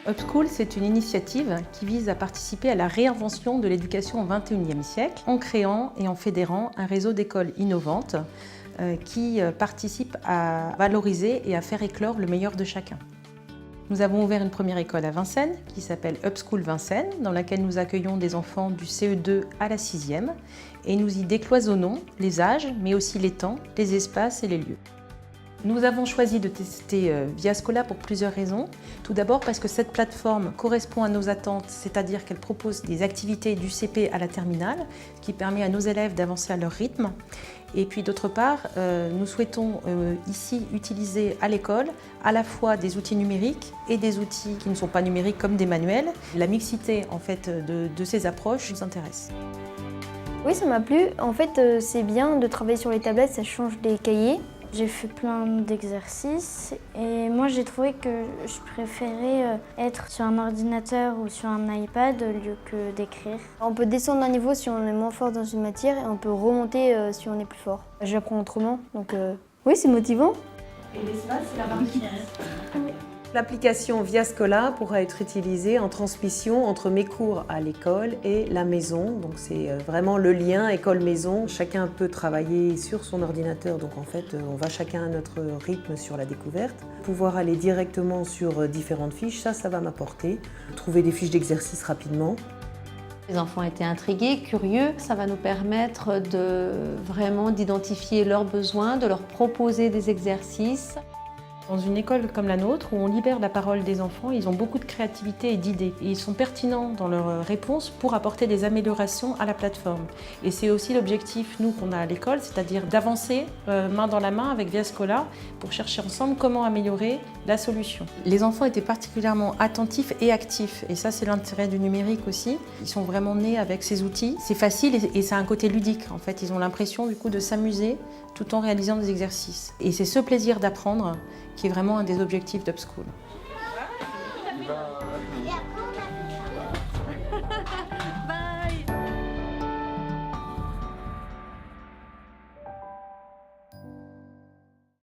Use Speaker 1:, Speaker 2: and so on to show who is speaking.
Speaker 1: Upschool, c'est une initiative qui vise à participer à la réinvention de l'éducation au XXIe siècle en créant et en fédérant un réseau d'écoles innovantes qui participent à valoriser et à faire éclore le meilleur de chacun. Nous avons ouvert une première école à Vincennes qui s'appelle Upschool Vincennes, dans laquelle nous accueillons des enfants du CE2 à la 6e et nous y décloisonnons les âges, mais aussi les temps, les espaces et les lieux. Nous avons choisi de tester Viascola pour plusieurs raisons. Tout d'abord parce que cette plateforme correspond à nos attentes, c'est-à-dire qu'elle propose des activités du CP à la terminale, qui permet à nos élèves d'avancer à leur rythme. Et puis d'autre part, nous souhaitons ici utiliser à l'école à la fois des outils numériques et des outils qui ne sont pas numériques comme des manuels. La mixité en fait, de ces approches nous intéresse.
Speaker 2: Oui, ça m'a plu. En fait, c'est bien de travailler sur les tablettes, ça change des cahiers. J'ai fait plein d'exercices et moi j'ai trouvé que je préférais être sur un ordinateur ou sur un iPad au lieu que d'écrire. On peut descendre d'un niveau si on est moins fort dans une matière et on peut remonter si on est plus fort. J'apprends autrement, donc oui, c'est motivant.
Speaker 1: Et l'espace, c'est la partie.
Speaker 3: L'application Viascola pourra être utilisée en transmission entre mes cours à l'école et la maison. Donc c'est vraiment le lien école-maison. Chacun peut travailler sur son ordinateur, donc en fait on va chacun à notre rythme sur la découverte. Pouvoir aller directement sur différentes fiches, ça va m'apporter. Trouver des fiches d'exercice rapidement.
Speaker 4: Les enfants étaient intrigués, curieux. Ça va nous permettre vraiment d'identifier leurs besoins, de leur proposer des exercices.
Speaker 1: Dans une école comme la nôtre, où on libère la parole des enfants, ils ont beaucoup de créativité et d'idées. Et ils sont pertinents dans leurs réponses pour apporter des améliorations à la plateforme. Et c'est aussi l'objectif, nous, qu'on a à l'école, c'est-à-dire d'avancer main dans la main avec Viascola pour chercher ensemble comment améliorer la solution. Les enfants étaient particulièrement attentifs et actifs. Et ça, c'est l'intérêt du numérique aussi. Ils sont vraiment nés avec ces outils. C'est facile et ça a un côté ludique. En fait, ils ont l'impression du coup de s'amuser tout en réalisant des exercices. Et c'est ce plaisir d'apprendre qui est vraiment un des objectifs d'Upschool.